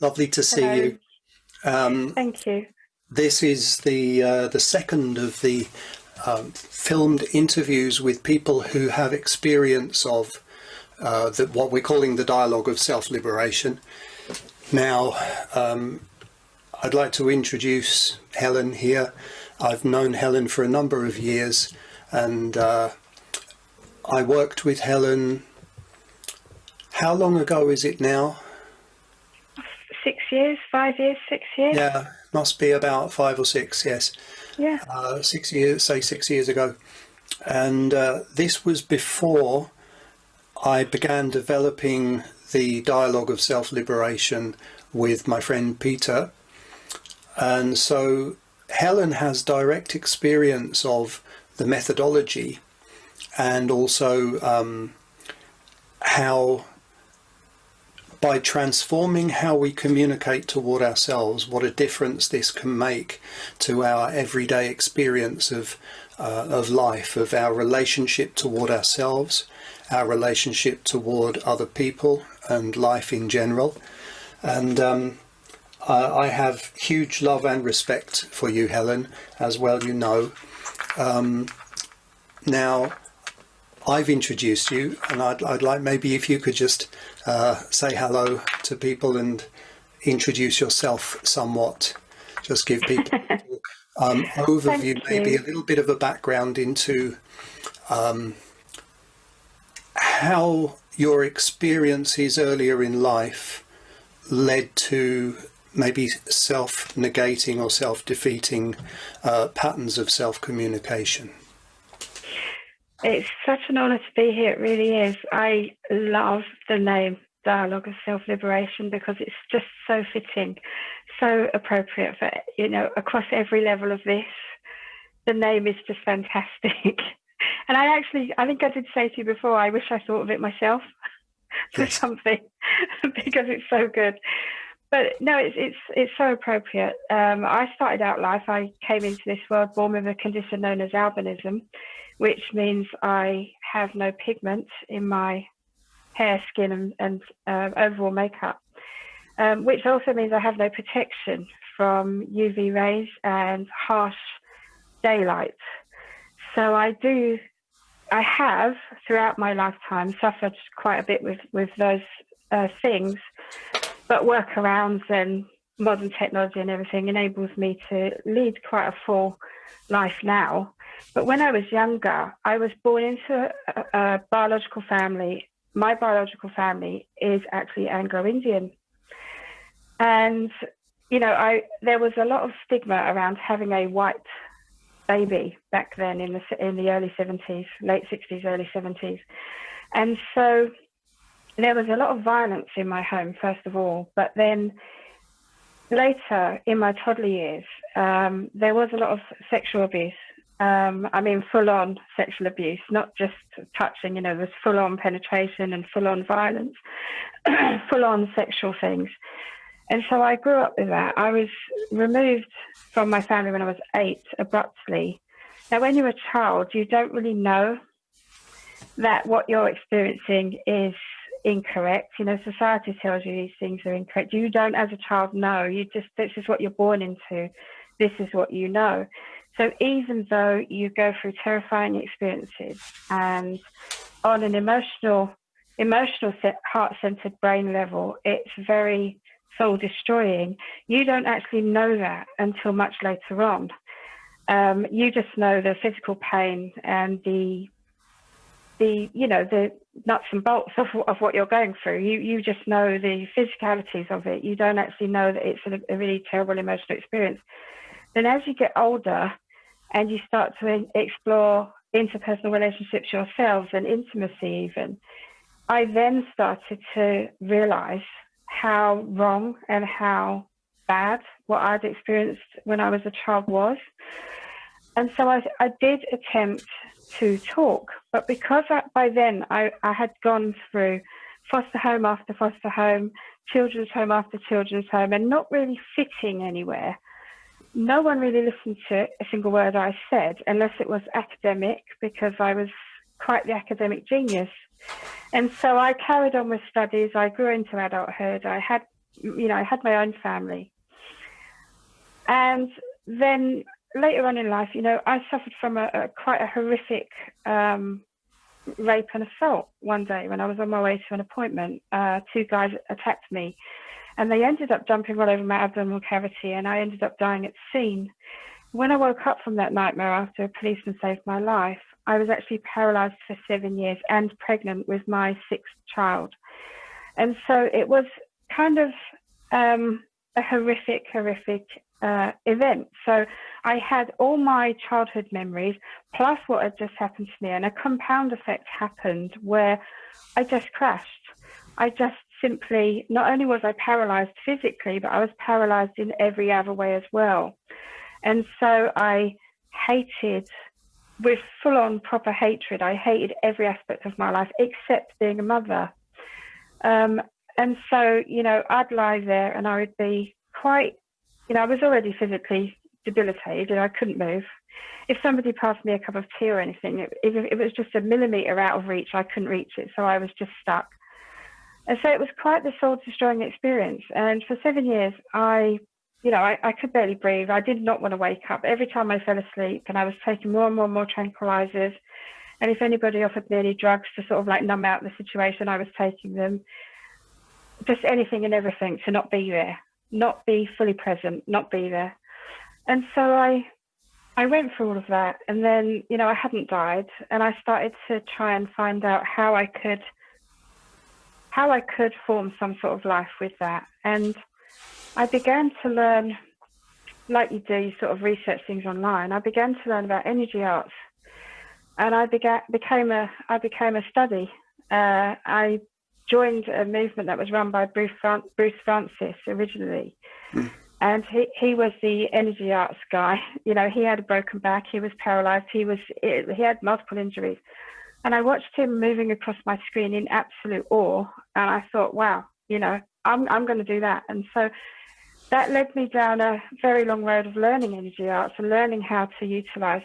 Lovely to see Hello. you. Um, Thank you. this is the second of the filmed interviews with people who have experience of what we're calling the dialogue of self-liberation. Now, I'd like to introduce Helen here. I've known Helen for a number of years, and I worked with Helen. How long ago is it now? 6 years, 5 years, 6 years. Yeah, must be about 5 or 6, yes. Yeah. 6 years, say 6 years ago. And this was before I began developing the dialogue of self-liberation with my friend Peter. And so Helen has direct experience of the methodology and also how, by transforming how we communicate toward ourselves, what a difference this can make to our everyday experience of life, of our relationship toward ourselves, our relationship toward other people and life in general. And I have huge love and respect for you, Helen, as well you know. Now, I've introduced you, and I'd like maybe if you could just say hello to people and introduce yourself somewhat. Just give people an overview, Thank maybe a you. little bit of a background into how your experiences earlier in life led to maybe self-negating or self-defeating patterns of self-communication. It's such an honour to be here. It really is. I love the name Dialogue of Self-Liberation because it's just so fitting, so appropriate for, across every level of this. The name is just fantastic. And I think I did say to you before, I wish I thought of it myself for Yes. something because it's so good. But no, it's so appropriate. I started out life, I came into this world born with a condition known as albinism, which means I have no pigment in my hair, skin, and overall makeup, which also means I have no protection from UV rays and harsh daylight. So I have throughout my lifetime suffered quite a bit with those things, but workarounds and modern technology and everything enables me to lead quite a full life now. But when I was younger, I was born into a biological family. My biological family is actually Anglo-Indian. And, there was a lot of stigma around having a white baby back then in the early 70s, late 60s, early 70s. And so there was a lot of violence in my home, first of all, but then later in my toddler years, there was a lot of sexual abuse. Full-on sexual abuse, not just touching, there's full-on penetration and full-on violence, full-on sexual things. And so I grew up with that. I was removed from my family when I was 8, abruptly. Now, when you're a child, you don't really know that what you're experiencing is incorrect. Society tells you these things are incorrect. You don't, as a child, know. This is what you're born into. This is what you know. So even though you go through terrifying experiences and on an emotional, heart-centered brain level, it's very soul-destroying, you don't actually know that until much later on. You just know the physical pain and the nuts and bolts of what you're going through. You just know the physicalities of it. You don't actually know that it's a really terrible emotional experience. Then as you get older and you start to explore interpersonal relationships yourselves and intimacy even, I then started to realize how wrong and how bad what I'd experienced when I was a child was. And so I did attempt to talk, but because by then I had gone through foster home after foster home, children's home after children's home, and not really fitting anywhere, no one really listened to a single word I said, unless it was academic, because I was quite the academic genius. And so I carried on with studies. I grew into adulthood. I had I had my own family. And then later on in life, I suffered from quite a horrific rape and assault one day when I was on my way to an appointment. Two guys attacked me, and they ended up jumping all over my abdominal cavity, and I ended up dying at the scene. When I woke up from that nightmare after a policeman saved my life, I was actually paralyzed for 7 years and pregnant with my 6th child. And so it was kind of a horrific event. So I had all my childhood memories plus what had just happened to me, and a compound effect happened where I just crashed. I just simply, not only was I paralyzed physically, but I was paralyzed in every other way as well. And so I hated, with full-on proper hatred, I hated every aspect of my life except being a mother. And so, I'd lie there and I would be quite, I was already physically debilitated and I couldn't move. If somebody passed me a cup of tea or anything, if it was just a millimetre out of reach, I couldn't reach it. So I was just stuck. And so it was quite the soul-destroying experience. And for 7 years, I could barely breathe. I did not want to wake up. Every time I fell asleep, and I was taking more and more tranquilizers. And if anybody offered me any drugs to sort of like numb out the situation, I was taking them. Just anything and everything to not be there, not be fully present, not be there. And so I went through all of that. And then, I hadn't died. And I started to try and find out how I could form some sort of life with that. And I began to learn, like you do, you sort of research things online. I began to learn about energy arts, and I became a study. I joined a movement that was run by Bruce Francis originally, and he was the energy arts guy. He had a broken back, he was paralyzed, he had multiple injuries, and I watched him moving across my screen in absolute awe, and I thought, wow, I'm going to do that. And so that led me down a very long road of learning energy arts and learning how to utilize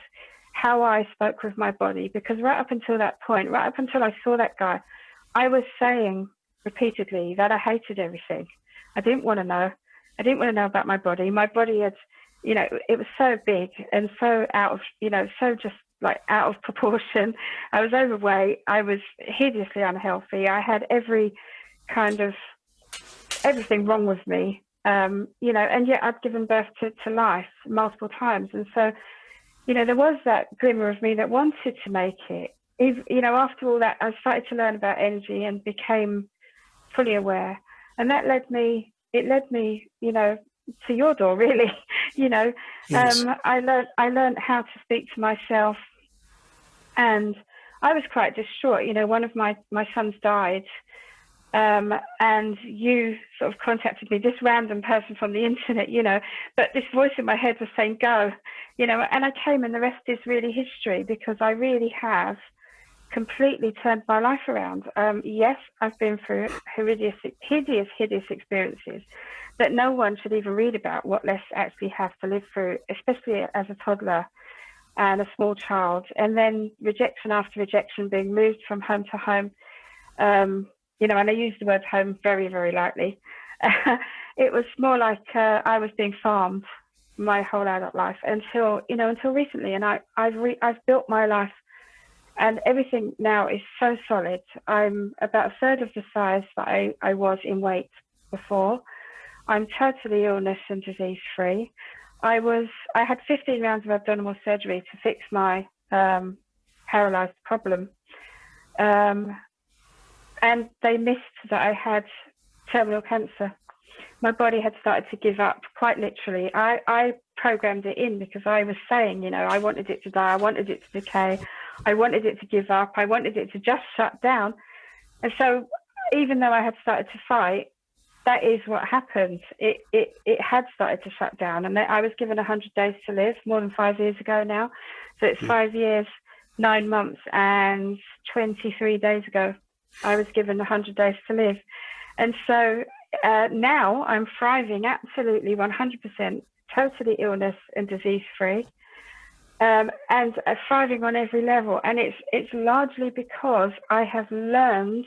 how I spoke with my body. Because right up until that point, right up until I saw that guy, I was saying repeatedly that I hated everything. I didn't want to know. I didn't want to know about my body. My body had, it was so big and so out of, so just like out of proportion. I was overweight. I was hideously unhealthy. I had every kind of everything wrong with me. And yet I'd given birth to life multiple times. And so, there was that glimmer of me that wanted to make it. After all that, I started to learn about energy and became fully aware. And that led me, to your door, really. Yes. I learned how to speak to myself. And I was quite distraught. One of my sons died. And you sort of contacted me, this random person from the internet, but this voice in my head was saying, go, and I came, and the rest is really history, because I really have completely turned my life around. Yes, I've been through hideous experiences that no one should even read about, what less actually have to live through, especially as a toddler and a small child. And then rejection after rejection, being moved from home to home. And I use the word home very, very lightly. It was more like I was being farmed my whole adult life until recently. And I've built my life, and everything now is so solid. I'm about a third of the size that I was in weight before. I'm totally illness and disease free. I had 15 rounds of abdominal surgery to fix my paralyzed problem. And they missed that I had terminal cancer. My body had started to give up, quite literally. I programmed it in because I was saying, I wanted it to die. I wanted it to decay. I wanted it to give up. I wanted it to just shut down. And so even though I had started to fight, that is what happened. It had started to shut down. And I was given 100 days to live, more than 5 years ago now. So it's 5 years, 9 months, and 23 days ago. I was given 100 days to live. And so now I'm thriving absolutely 100%, totally illness and disease free, and thriving on every level. And it's largely because I have learned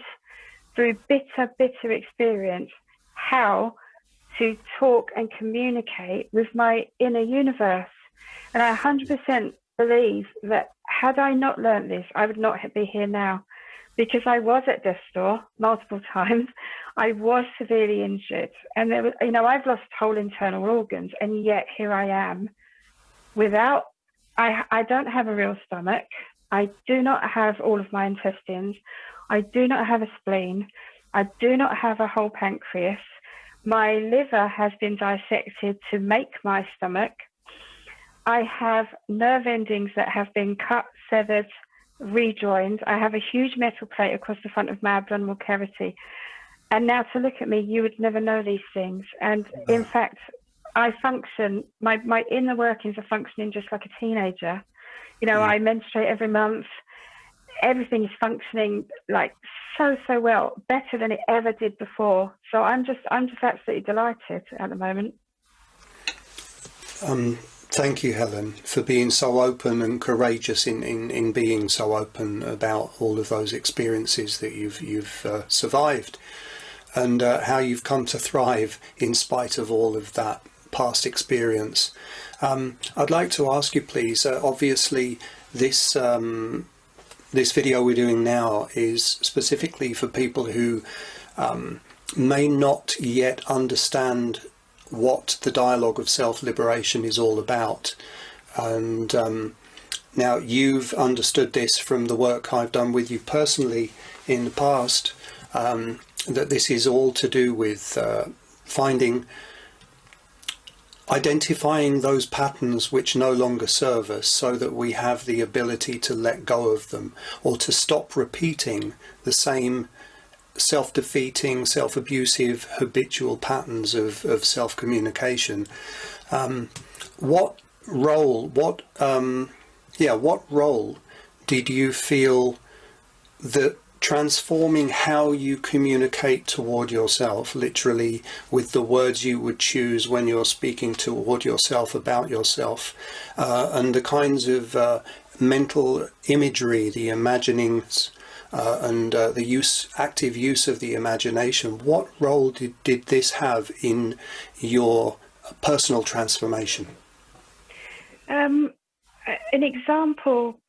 through bitter experience how to talk and communicate with my inner universe. And I 100% believe that had I not learned this, I would not be here now, because I was at death's door multiple times. I was severely injured, and there was, I've lost whole internal organs, and yet here I am without, I don't have a real stomach. I do not have all of my intestines. I do not have a spleen. I do not have a whole pancreas. My liver has been dissected to make my stomach. I have nerve endings that have been cut, severed, rejoined. I have a huge metal plate across the front of my abdominal cavity. And now to look at me, you would never know these things. And in fact, I function, my inner workings are functioning just like a teenager. I menstruate every month. Everything is functioning like so well, better than it ever did before. So I'm just absolutely delighted at the moment. Thank you, Helen, for being so open and courageous in being so open about all of those experiences that you've survived, and how you've come to thrive in spite of all of that past experience. I'd like to ask you, please, obviously this video we're doing now is specifically for people who may not yet understand what the dialogue of self-liberation is all about. And now you've understood this from the work I've done with you personally in the past, that this is all to do with identifying those patterns which no longer serve us, so that we have the ability to let go of them, or to stop repeating the same self-defeating, self-abusive, habitual patterns of self-communication. What role did you feel that transforming how you communicate toward yourself, literally with the words you would choose when you're speaking toward yourself about yourself, and the kinds of mental imagery, the imaginings, and the active use of the imagination, what role did this have in your personal transformation? An example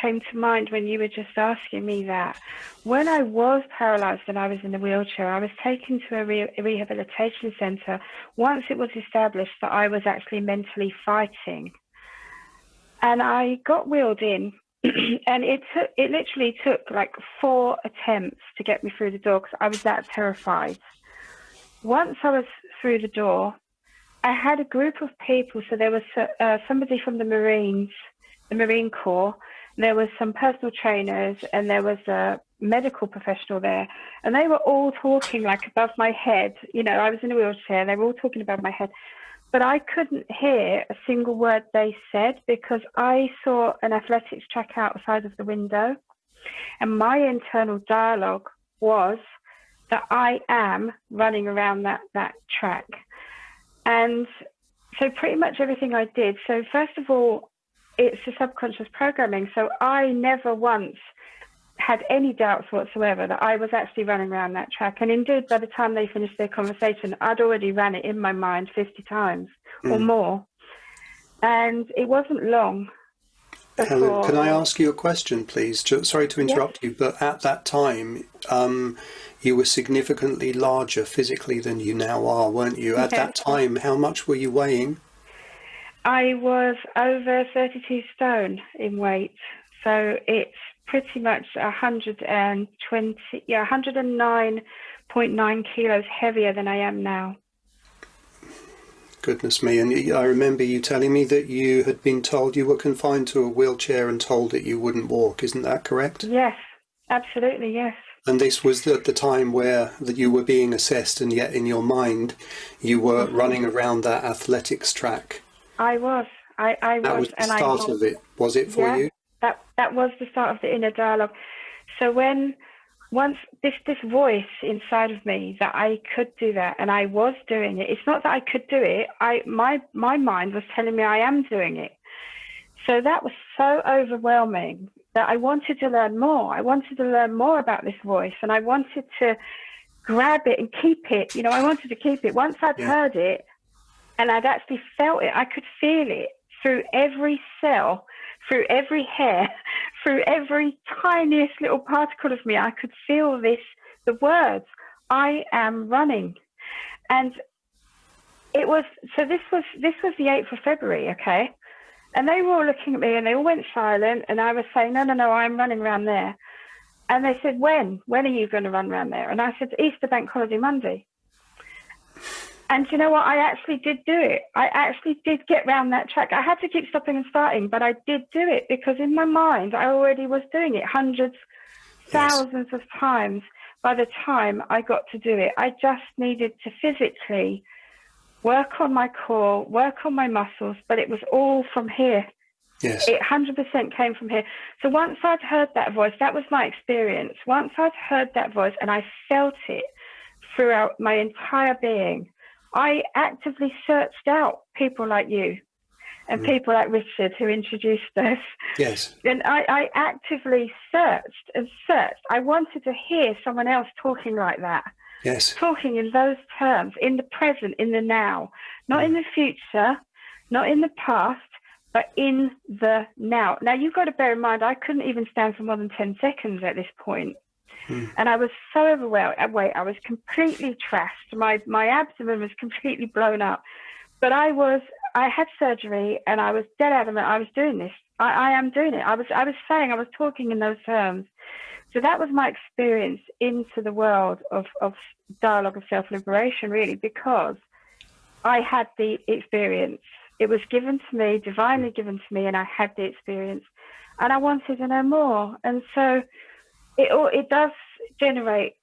came to mind when you were just asking me that. When I was paralysed and I was in a wheelchair, I was taken to a rehabilitation centre once it was established that I was actually mentally fighting. And I got wheeled in, and it literally took like 4 attempts to get me through the door because I was that terrified. Once I was through the door, I had a group of people. So there was somebody from the Marine Corps, there was some personal trainers, and there was a medical professional there. And they were all talking like above my head. I was in a wheelchair. They were all talking above my head. But I couldn't hear a single word they said because I saw an athletics track outside of the window. And my internal dialogue was that I am running around that track. And so pretty much everything I did. So first of all, it's the subconscious programming. So I never once had any doubts whatsoever that I was actually running around that track. And indeed, by the time they finished their conversation, I'd already ran it in my mind 50 times or more. And it wasn't long before... Helen, can I ask you a question, please? Sorry to interrupt you, but at that time, you were significantly larger physically than you now are, weren't you? At that time, how much were you weighing? I was over 32 stone in weight. So it's pretty much 109.9 kilos heavier than I am now. Goodness me. And I remember you telling me that you had been told you were confined to a wheelchair and told that you wouldn't walk. Isn't that correct? Yes, absolutely, yes. And this was at the time where that you were being assessed, and yet in your mind you were running around that athletics track. I was. I was. That was the start of it, was it, for you? That was the start of the inner dialogue. So once this voice inside of me that I could do that, and I was doing it. It's not that I could do it. My mind was telling me I am doing it. So that was so overwhelming that I wanted to learn more. I wanted to learn more about this voice, and I wanted to grab it and keep it. You know, I wanted to keep it. Once I'd heard it and I'd actually felt it, I could feel it through every cell, through every hair, through every tiniest little particle of me. I could feel this, the words, I am running. And it was, so this was the 8th of February, okay? And they were all looking at me and they all went silent. And I was saying, no, I'm running around there. And they said, when are you going to run around there? And I said, Easter Bank Holiday Monday. And you know what? I actually did do it. I actually did get round that track. I had to keep stopping and starting, but I did do it because in my mind, I already was doing it hundreds, thousands of times by the time I got to do it. I just needed to physically work on my core, work on my muscles, but it was all from here. Yes. It 100% came from here. So once I'd heard that voice, that was my experience. Once I'd heard that voice and I felt it throughout my entire being, I actively searched out people like you and people like Richard who introduced us. Yes. And I actively searched and searched. I wanted to hear someone else talking like that. Yes. Talking in those terms, in the present, in the now, not in the future, not in the past, but in the now. Now, you've got to bear in mind, I couldn't even stand for more than 10 seconds at this point. And I was so overwhelmed. I was completely trashed. My abdomen was completely blown up. But I had surgery and I was dead adamant I was doing this. I am doing it. I was talking in those terms. So that was my experience into the world of dialogue of self-liberation, really, because I had the experience. It was given to me, divinely given to me, and I had the experience. And I wanted to know more. And so it does generate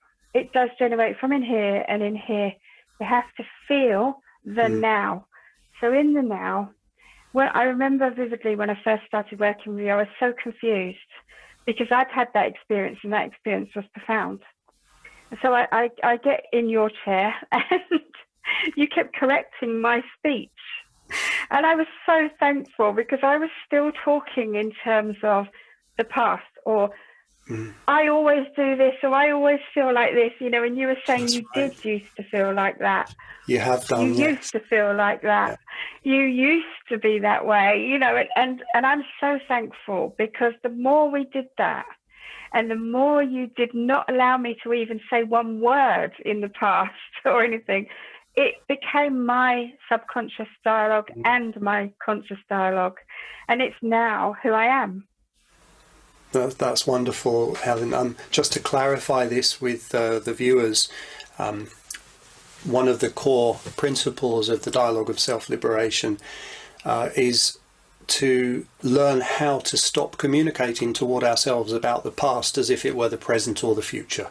from in here and in here. You have to feel the now. So in the now, I remember vividly when I first started working with you, I was so confused because I'd had that experience and that experience was profound. So I get in your chair and you kept correcting my speech. And I was so thankful because I was still talking in terms of the past or I always do this or I always feel like this, you know, and you were saying you did used to feel like that. You have done. You used to feel like that. Yeah. You used to be that way, you know, and I'm so thankful because the more we did that and the more you did not allow me to even say one word in the past or anything, it became my subconscious dialogue and my conscious dialogue. And it's now who I am. That's wonderful, Helen. Just to clarify this with the viewers, one of the core principles of the dialogue of self-liberation is to learn how to stop communicating toward ourselves about the past as if it were the present or the future.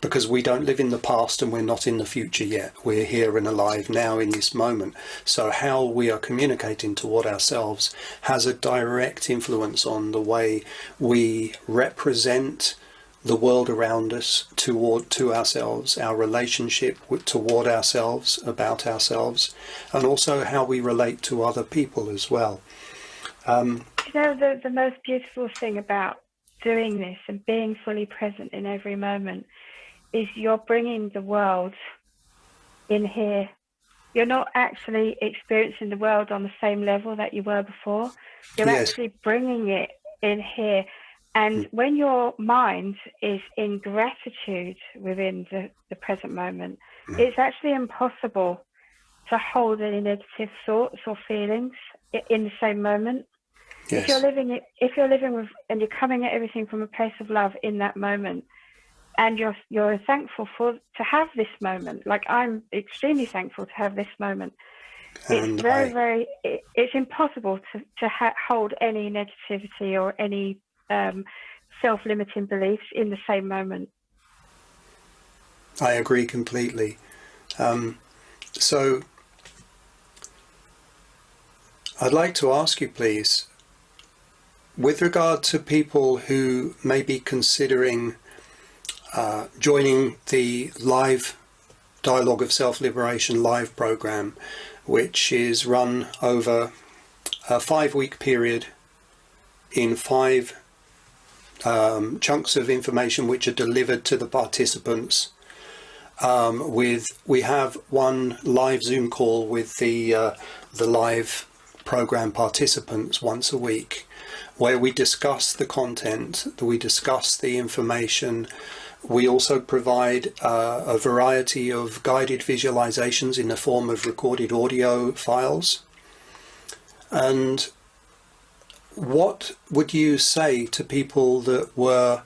Because we don't live in the past and we're not in the future yet. We're here and alive now in this moment. So how we are communicating toward ourselves has a direct influence on the way we represent the world around us to ourselves, our relationship toward ourselves, about ourselves, and also how we relate to other people as well. You know, the most beautiful thing about doing this and being fully present in every moment is you're bringing the world in here. You're not actually experiencing the world on the same level that you were before. You're actually bringing it in here. And when your mind is in gratitude within the present moment, it's actually impossible to hold any negative thoughts or feelings in the same moment. Yes. If you're living with and you're coming at everything from a place of love in that moment, and you're thankful to have this moment. Like I'm extremely thankful to have this moment. And it's impossible to hold any negativity or any self-limiting beliefs in the same moment. I agree completely. So I'd like to ask you, please, with regard to people who may be considering joining the live Dialogue of Self-Liberation live program, which is run over a 5-week period in 5 chunks of information which are delivered to the participants we have one live Zoom call with the live program participants once a week, where we discuss the content, we discuss the information. We also provide a variety of guided visualizations in the form of recorded audio files. And what would you say to people that were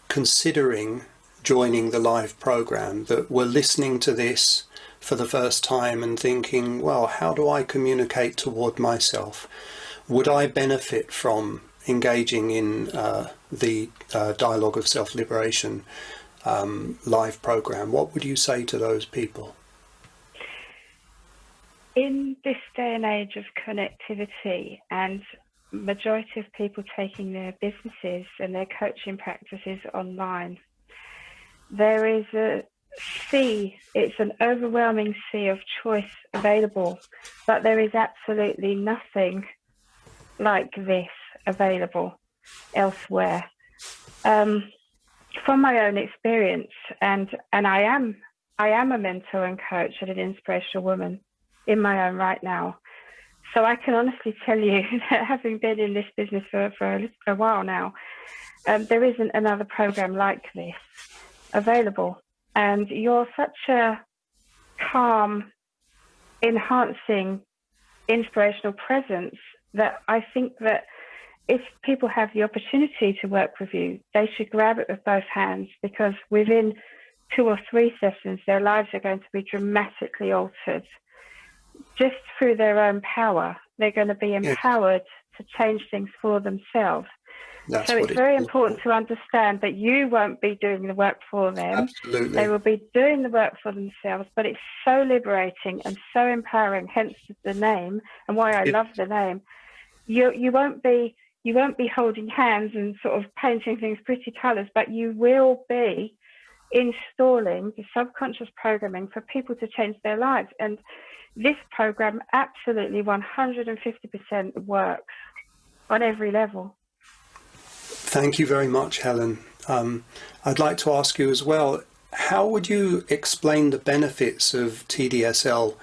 considering joining the live program, that were listening to this for the first time and thinking, well, how do I communicate toward myself? Would I benefit from engaging in the Dialogue of Self-Liberation live program? What would you say to those people? In this day and age of connectivity and majority of people taking their businesses and their coaching practices online, there is it's an overwhelming sea of choice available, but there is absolutely nothing like this available elsewhere. From my own experience, and I am a mentor and coach and an inspirational woman in my own right now. So I can honestly tell you that having been in this business for a while now, there isn't another program like this available. And you're such a calm, enhancing, inspirational presence that I think that if people have the opportunity to work with you, they should grab it with both hands, because within 2 or 3 sessions, their lives are going to be dramatically altered. Just through their own power, they're going to be empowered to change things for themselves. So it's very important to understand that you won't be doing the work for them. Absolutely. They will be doing the work for themselves, but it's so liberating and so empowering, hence the name and why I love the name. You won't be holding hands and sort of painting things pretty colours, but you will be installing the subconscious programming for people to change their lives. And this program absolutely 150% works on every level. Thank you very much, Helen. I'd like to ask you as well, how would you explain the benefits of TDSL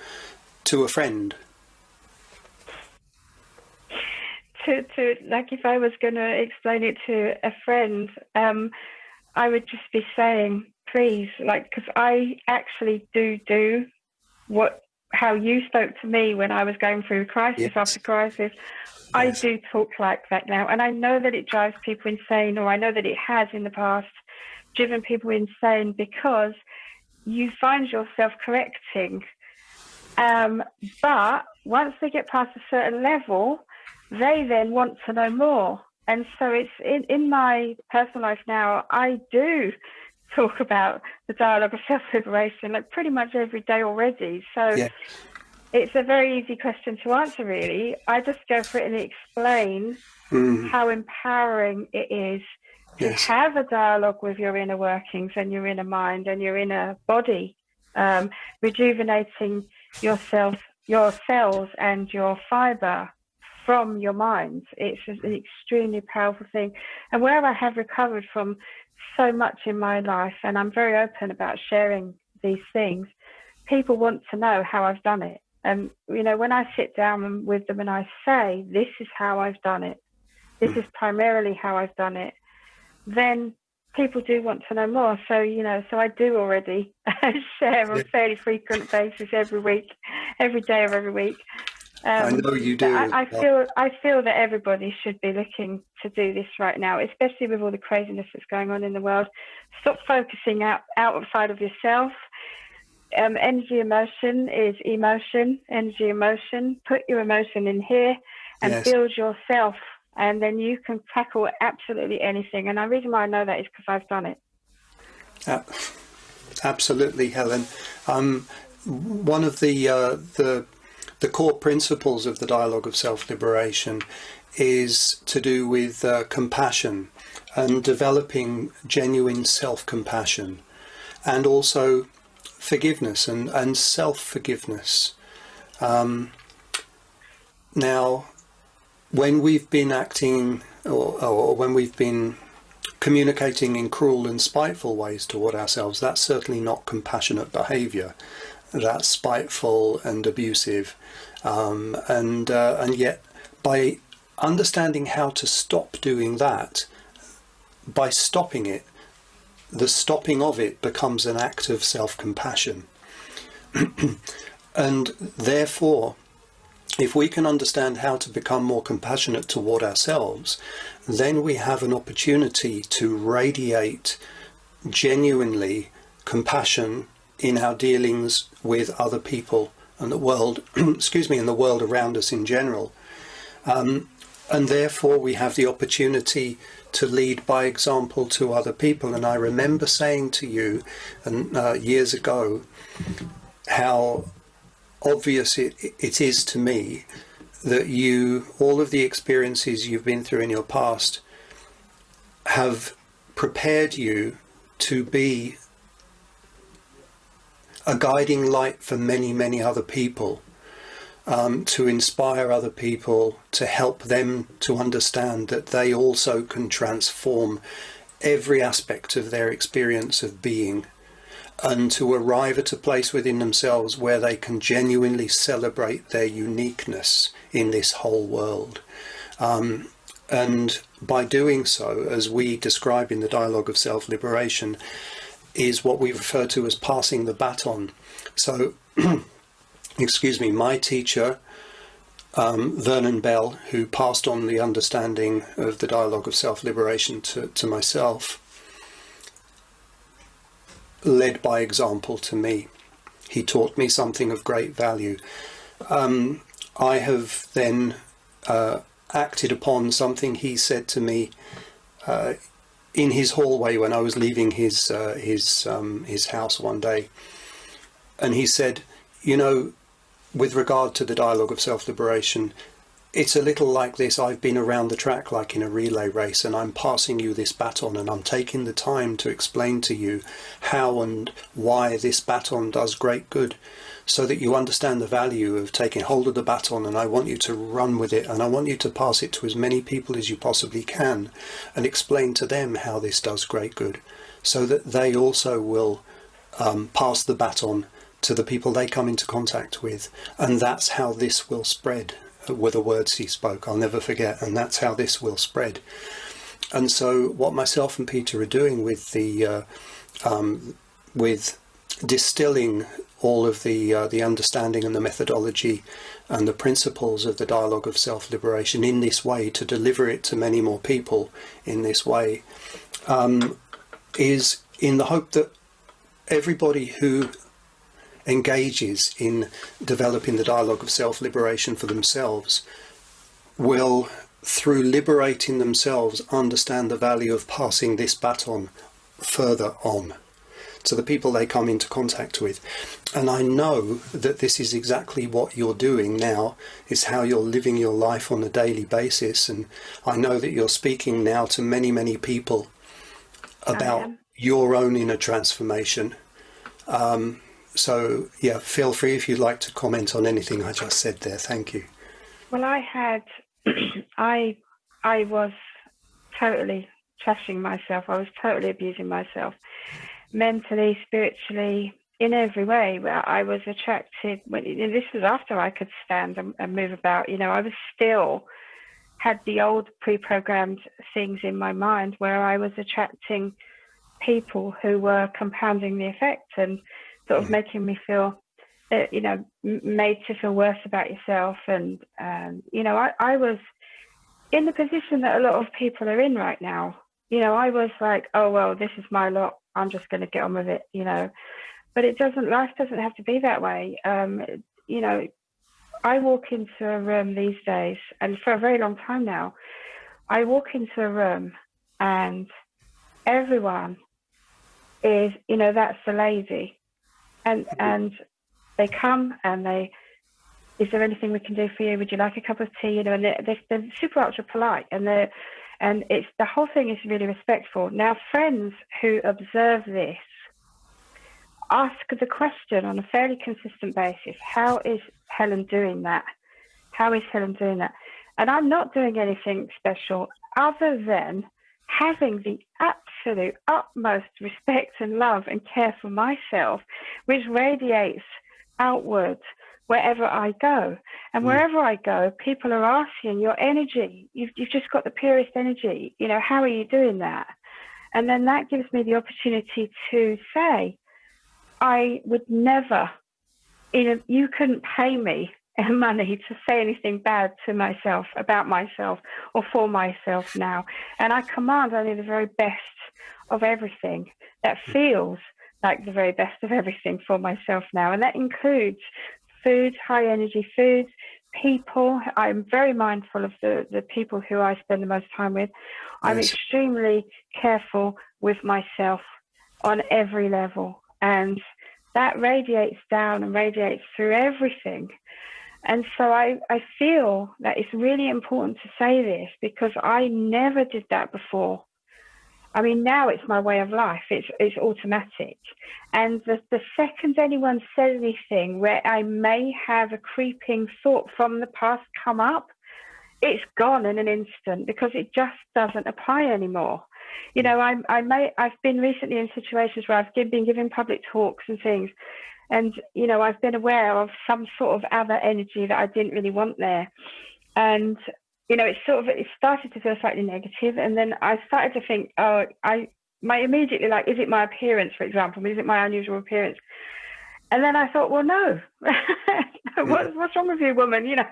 to a friend? To like, if I was going to explain it to a friend, I would just be saying, please, like, because I actually do how you spoke to me when I was going through crisis after crisis. I do talk like that now, and I know that it drives people insane, or I know that it has in the past driven people insane, because you find yourself correcting. But once they get past a certain level, they then want to know more. And so it's in my personal life now, I do talk about the Dialogue of Self-Liberation like pretty much every day already. So it's a very easy question to answer, really. I just go for it and explain how empowering it is to have a dialogue with your inner workings and your inner mind and your inner body, rejuvenating yourself, your cells and your fiber from your mind. It's an extremely powerful thing. And where I have recovered from so much in my life, and I'm very open about sharing these things, people want to know how I've done it. And, you know, when I sit down with them and I say, this is how I've done it, this is primarily how I've done it, then people do want to know more. So, you know, so I do already share on a fairly frequent basis every week, every day of every week. I know you do. I feel that everybody should be looking to do this right now, especially with all the craziness that's going on in the world. Stop focusing outside of yourself. Energy emotion is emotion. Energy emotion. Put your emotion in here and build yourself, and then you can tackle absolutely anything. And the reason why I know that is because I've done it. Absolutely, Helen. One of the core principles of the Dialogue of Self-Liberation is to do with compassion and developing genuine self-compassion, and also forgiveness and self-forgiveness. Now, when we've been acting or when we've been communicating in cruel and spiteful ways toward ourselves, that's certainly not compassionate behaviour. That's spiteful and abusive. And yet, by understanding how to stop doing that, by stopping it, the stopping of it becomes an act of self-compassion. And therefore, if we can understand how to become more compassionate toward ourselves, then we have an opportunity to radiate genuinely compassion in our dealings with other people and the world, excuse me, and the world around us in general. And therefore we have the opportunity to lead by example to other people. And I remember saying to you years ago how obvious it is to me that all of the experiences you've been through in your past have prepared you to be a guiding light for many, many other people, to inspire other people, to help them to understand that they also can transform every aspect of their experience of being, and to arrive at a place within themselves where they can genuinely celebrate their uniqueness in this whole world. And by doing so, as we describe in the dialogue of self-liberation, is what we refer to as passing the baton. So, excuse me, my teacher, Vernon Bell, who passed on the understanding of the dialogue of self-liberation to myself, led by example to me. He taught me something of great value. I have then acted upon something he said to me in his hallway when I was leaving his house one day. And he said, you know, with regard to the dialogue of self-liberation, it's a little like this. I've been around the track like in a relay race, and I'm passing you this baton, and I'm taking the time to explain to you how and why this baton does great good, so that you understand the value of taking hold of the baton, and I want you to run with it, and I want you to pass it to as many people as you possibly can, and explain to them how this does great good, so that they also will pass the baton to the people they come into contact with. And that's how this will spread, were the words he spoke. I'll never forget. And that's how this will spread. And so what myself and Peter are doing with the with distilling all of the understanding and the methodology and the principles of the dialogue of self-liberation in this way, to deliver it to many more people in this way, is in the hope that everybody who engages in developing the dialogue of self-liberation for themselves will, through liberating themselves, understand the value of passing this baton further on to the people they come into contact with. And I know that this is exactly what you're doing now, is how you're living your life on a daily basis. And I know that you're speaking now to many, many people about your own inner transformation. So, yeah, feel free if you'd like to comment on anything I just said there. Thank you. Well, I was totally trashing myself. I was totally abusing myself, mentally, spiritually, in every way. I was attracted, this was after I could stand and move about. You know, I was still had the old pre-programmed things in my mind where I was attracting people who were compounding the effect and sort of making me feel, you know, made to feel worse about yourself. And, you know, I was in the position that a lot of people are in right now. You know, I was like, oh, well, this is my lot. I'm just going to get on with it, you know. But life doesn't have to be that way. You know, I walk into a room these days, and for a very long time now, I walk into a room and everyone is, you know, that's the lady. And they come and is there anything we can do for you? Would you like a cup of tea? You know, and they're super ultra polite, and it's the whole thing is really respectful. Now, friends who observe this ask the question on a fairly consistent basis: how is Helen doing that? How is Helen doing that? And I'm not doing anything special other than having the absolute utmost respect and love and care for myself, which radiates outwards wherever I go. And wherever I go, people are asking, your energy, you've just got the purest energy, you know, how are you doing that? And then that gives me the opportunity to say, I would never, you couldn't pay me money to say anything bad to myself, about myself, or for myself now. And I command only the very best of everything that feels like the very best of everything for myself now. And that includes food, high energy foods, people. I'm very mindful of the people who I spend the most time with. I'm extremely careful with myself on every level. And that radiates down and radiates through everything. And so I feel that it's really important to say this, because I never did that before. I mean, now it's my way of life. It's automatic. And the second anyone says anything where I may have a creeping thought from the past come up, it's gone in an instant, because it just doesn't apply anymore. You know, I've been recently in situations where I've been giving public talks and things, and, you know, I've been aware of some sort of other energy that I didn't really want there. And, you know, it started to feel slightly negative. And then I started to think, immediately, like, is it my appearance, for example? Is it my unusual appearance? And then I thought, well, no. What's wrong with you, woman? You know,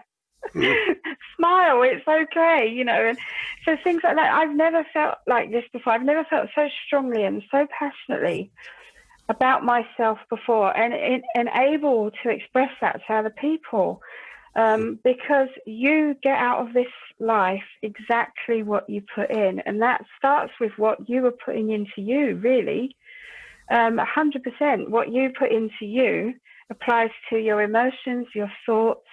smile, it's okay, you know. And so things like that, I've never felt like this before. I've never felt so strongly and so passionately about myself before, and able to express that to other people, because you get out of this life exactly what you put in, and that starts with what you are putting into you, really. 100%. What you put into you applies to your emotions, your thoughts,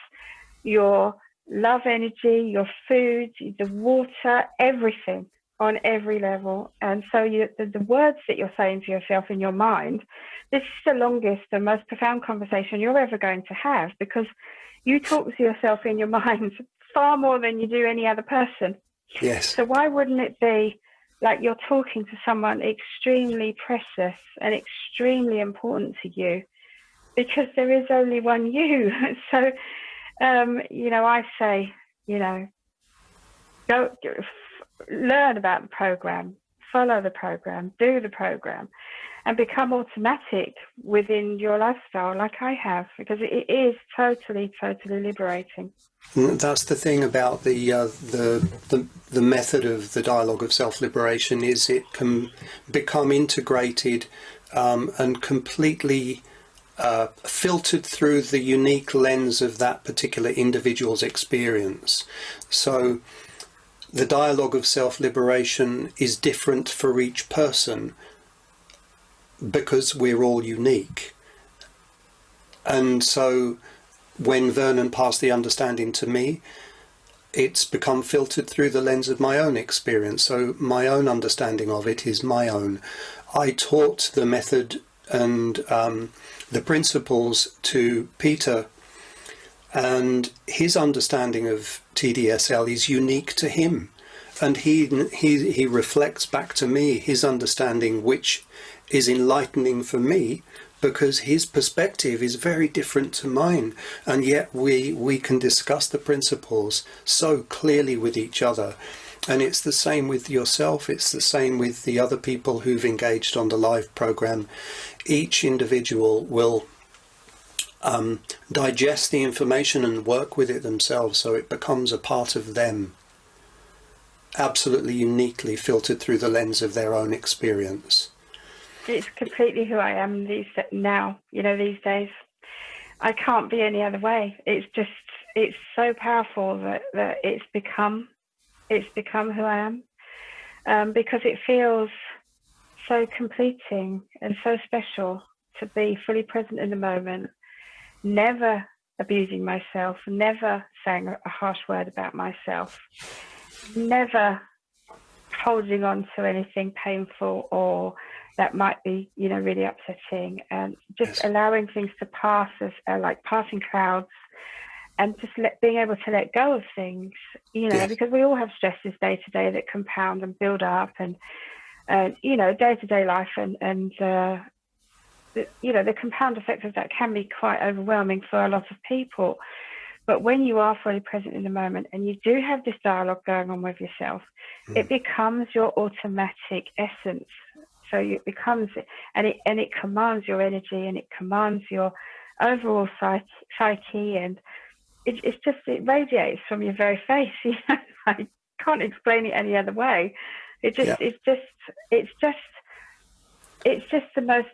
your love energy, your food, the water, everything, on every level. And so the words that you're saying to yourself in your mind, this is the longest and most profound conversation you're ever going to have, because you talk to yourself in your mind far more than you do any other person. Yes. So why wouldn't it be like you're talking to someone extremely precious and extremely important to you? Because there is only one you. So, you know, I say, you know, go learn about the program, follow the program, do the program, and become automatic within your lifestyle, like I have, because it is totally, totally liberating. That's the thing about the method of the dialogue of self-liberation, is it can become integrated and completely filtered through the unique lens of that particular individual's experience. So the dialogue of self-liberation is different for each person because we're all unique. And so when Vernon passed the understanding to me, it's become filtered through the lens of my own experience. So my own understanding of it is my own. I taught the method and the principles to Peter, and his understanding of TDSL is unique to him. And he reflects back to me his understanding, which is enlightening for me, because his perspective is very different to mine, and yet we can discuss the principles so clearly with each other. And it's the same with yourself, it's the same with the other people who've engaged on the live program. Each individual will digest the information and work with it themselves, so it becomes a part of them, absolutely uniquely filtered through the lens of their own experience. It's completely who I am these days. I can't be any other way. It's so powerful that it's become who I am, because it feels so completing and so special to be fully present in the moment, never abusing myself, never saying a harsh word about myself, never holding on to anything painful or that might be, really upsetting, and just allowing things to pass as like passing clouds, just being able to let go of things, Yes. because we all have stresses day to day that compound and build up, and day to day life, and the compound effect of that can be quite overwhelming for a lot of people. But when you are fully present in the moment and you do have this dialogue going on with yourself, it becomes your automatic essence. So it becomes, and it commands your energy, and it commands your overall psyche, and it radiates from your very face. I can't explain it any other way. It's just the most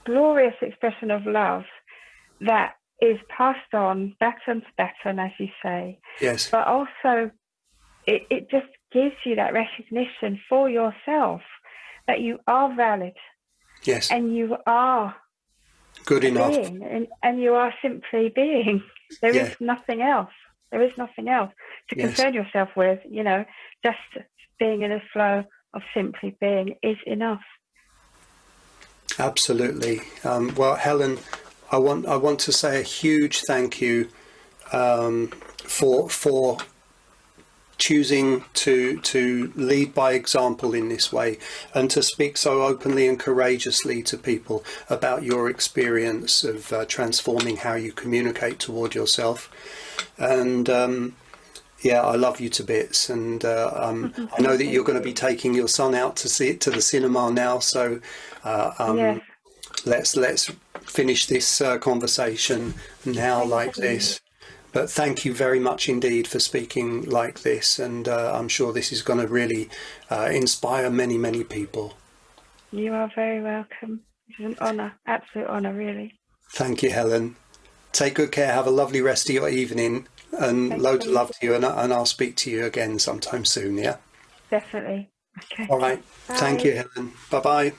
glorious expression of love that is passed on baton to baton, as you say. Yes. But also, it just gives you that recognition for yourself that you are valid. Yes. And you are good enough. Being, and you are simply being. There is nothing else. There is nothing else to concern yourself with. Just being in a flow of simply being is enough. Absolutely. Well, Helen, I want to say a huge thank you for choosing to lead by example in this way, and to speak so openly and courageously to people about your experience of transforming how you communicate toward yourself. And I love you to bits, and I know that you're going to be taking your son out to see it to the cinema now, so let's finish this conversation now like this. But thank you very much indeed for speaking like this, and I'm sure this is going to really inspire many, many people. You are very welcome. It's an honour, absolute honour, really. Thank you, Helen. Take good care. Have a lovely rest of your evening, and loads of love to you, and I'll speak to you again sometime soon, yeah? Definitely. Okay. All right. Bye. Thank you, Helen. Bye-bye.